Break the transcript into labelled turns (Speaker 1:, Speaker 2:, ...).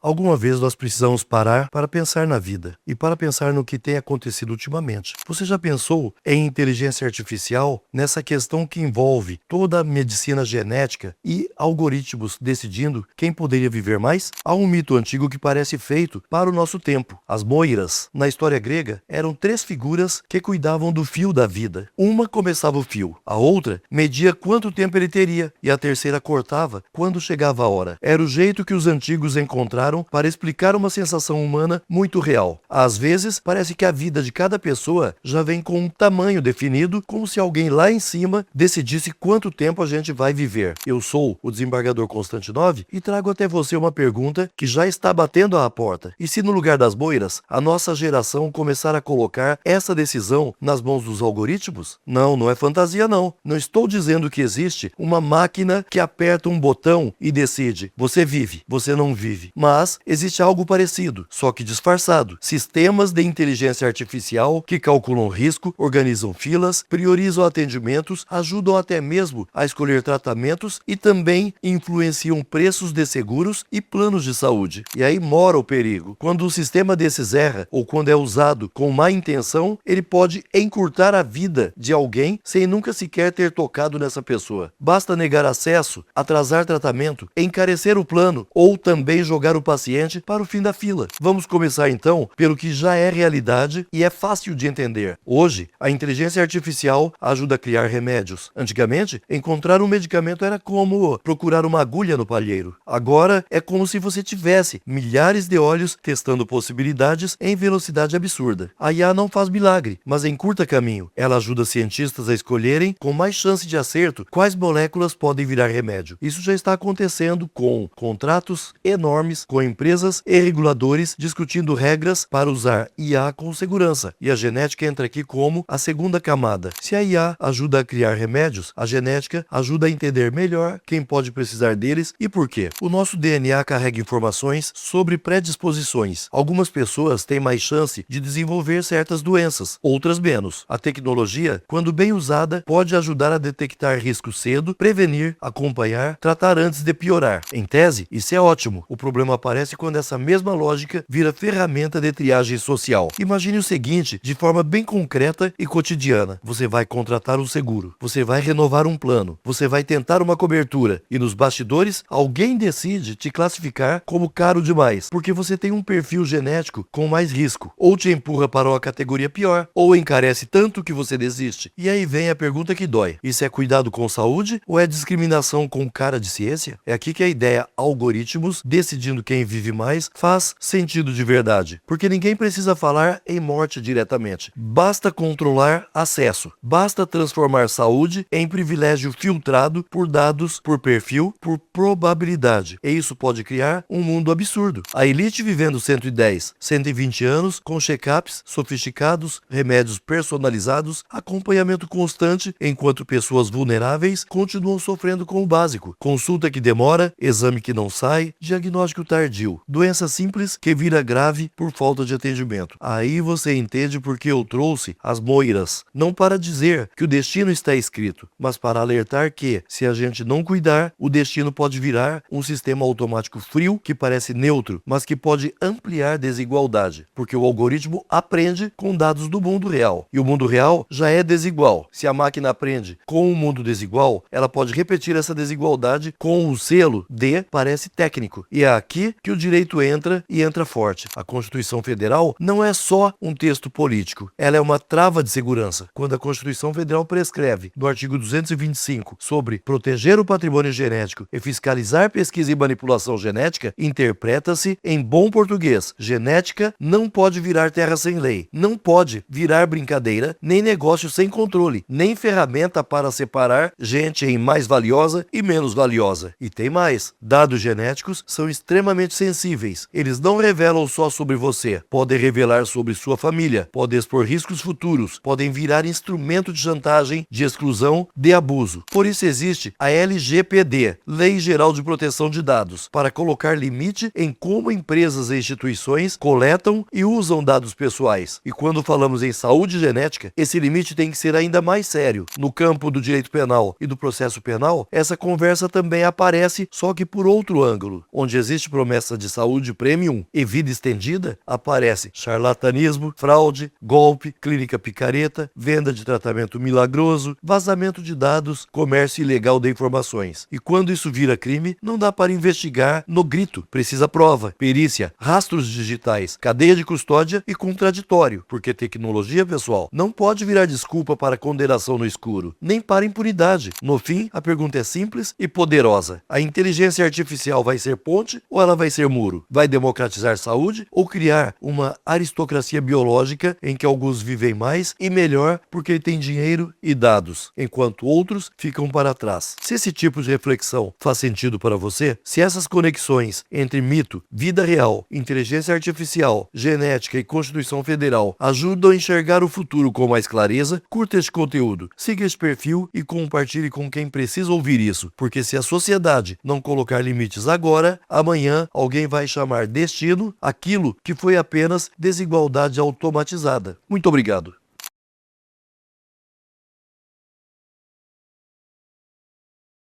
Speaker 1: Alguma vez nós precisamos parar para pensar na vida e para pensar no que tem acontecido ultimamente. Você já pensou em inteligência artificial nessa questão que envolve toda a medicina genética e algoritmos decidindo quem poderia viver mais? Há um mito antigo que parece feito para o nosso tempo. As moiras, na história grega, eram três figuras que cuidavam do fio da vida. Uma começava o fio, a outra media quanto tempo ele teria e a terceira cortava quando chegava a hora. Era o jeito que os antigos encontraram para explicar uma sensação humana muito real. Às vezes, parece que a vida de cada pessoa já vem com um tamanho definido, como se alguém lá em cima decidisse quanto tempo a gente vai viver. Eu sou o desembargador Constantinov e trago até você uma pergunta que já está batendo à porta. E se no lugar das moiras, a nossa geração começar a colocar essa decisão nas mãos dos algoritmos? Não, não é fantasia não. Não estou dizendo que existe uma máquina que aperta um botão e decide. Você vive, você não vive. Mas existe algo parecido, só que disfarçado. Sistemas de inteligência artificial que calculam risco, organizam filas, priorizam atendimentos, ajudam até mesmo a escolher tratamentos e também influenciam preços de seguros e planos de saúde. E aí mora o perigo. Quando um sistema desses erra ou quando é usado com má intenção, ele pode encurtar a vida de alguém sem nunca sequer ter tocado nessa pessoa. Basta negar acesso, atrasar tratamento, encarecer o plano ou também jogar o paciente para o fim da fila. Vamos começar então pelo que já é realidade e é fácil de entender. Hoje, a inteligência artificial ajuda a criar remédios. Antigamente, encontrar um medicamento era como procurar uma agulha no palheiro. Agora, é como se você tivesse milhares de olhos testando possibilidades em velocidade absurda. A IA não faz milagre, mas encurta caminho. Ela ajuda cientistas a escolherem, com mais chance de acerto, quais moléculas podem virar remédio. Isso já está acontecendo com contratos enormes com empresas e reguladores discutindo regras para usar IA com segurança. E a genética entra aqui como a segunda camada. Se a IA ajuda a criar remédios, a genética ajuda a entender melhor quem pode precisar deles e por quê. O nosso DNA carrega informações sobre predisposições. Algumas pessoas têm mais chance de desenvolver certas doenças, outras menos. A tecnologia, quando bem usada, pode ajudar a detectar riscos cedo, prevenir, acompanhar, tratar antes de piorar. Em tese, isso é ótimo. O problema aparece quando essa mesma lógica vira ferramenta de triagem social. Imagine o seguinte, de forma bem concreta e cotidiana. Você vai contratar um seguro, você vai renovar um plano, você vai tentar uma cobertura e nos bastidores alguém decide te classificar como caro demais, porque você tem um perfil genético com mais risco, ou te empurra para uma categoria pior, ou encarece tanto que você desiste. E aí vem a pergunta que dói. Isso é cuidado com saúde ou é discriminação com cara de ciência? É aqui que a ideia algoritmos decidindo quem vive mais faz sentido de verdade, porque ninguém precisa falar em morte diretamente. Basta controlar acesso, basta transformar saúde em privilégio filtrado por dados, por perfil, por probabilidade. E isso pode criar um mundo absurdo. A elite vivendo 110, 120 anos, com check-ups sofisticados, remédios personalizados, acompanhamento constante, enquanto pessoas vulneráveis continuam sofrendo com o básico. Consulta que demora, exame que não sai, diagnóstico tardio, doença simples que vira grave por falta de atendimento. Aí você entende porque eu trouxe as moiras, não para dizer que o destino está escrito, mas para alertar que, se a gente não cuidar, o destino pode virar um sistema automático frio que parece neutro, mas que pode ampliar desigualdade, porque o algoritmo aprende com dados do mundo real, e o mundo real já é desigual. Se a máquina aprende com um mundo desigual, ela pode repetir essa desigualdade com o selo de parece técnico, e é aqui que o direito entra e entra forte. A Constituição Federal não é só um texto político, ela é uma trava de segurança. Quando a Constituição Federal prescreve, no artigo 225, sobre proteger o patrimônio genético e fiscalizar pesquisa e manipulação genética, interpreta-se em bom português: genética não pode virar terra sem lei, não pode virar brincadeira, nem negócio sem controle, nem ferramenta para separar gente em mais valiosa e menos valiosa. E tem mais, dados genéticos são extremamente sensíveis. Eles não revelam só sobre você, podem revelar sobre sua família, podem expor riscos futuros, podem virar instrumento de chantagem, de exclusão, de abuso. Por isso existe a LGPD, Lei Geral de Proteção de Dados, para colocar limite em como empresas e instituições coletam e usam dados pessoais. E quando falamos em saúde genética, esse limite tem que ser ainda mais sério. No campo do direito penal e do processo penal, essa conversa também aparece, só que por outro ângulo, onde existe promessa promessa de saúde premium e vida estendida, aparece charlatanismo, fraude, golpe, clínica picareta, venda de tratamento milagroso, vazamento de dados, comércio ilegal de informações. E quando isso vira crime, não dá para investigar no grito. Precisa prova, perícia, rastros digitais, cadeia de custódia e contraditório, porque tecnologia, pessoal, não pode virar desculpa para condenação no escuro, nem para impunidade. No fim, a pergunta é simples e poderosa. A inteligência artificial vai ser ponte ou ela vai ser muro? Vai democratizar saúde ou criar uma aristocracia biológica em que alguns vivem mais e melhor porque têm dinheiro e dados, enquanto outros ficam para trás? Se esse tipo de reflexão faz sentido para você, se essas conexões entre mito, vida real, inteligência artificial, genética e Constituição Federal ajudam a enxergar o futuro com mais clareza, curta este conteúdo, siga este perfil e compartilhe com quem precisa ouvir isso, porque se a sociedade não colocar limites agora, amanhã alguém vai chamar destino aquilo que foi apenas desigualdade automatizada. Muito obrigado.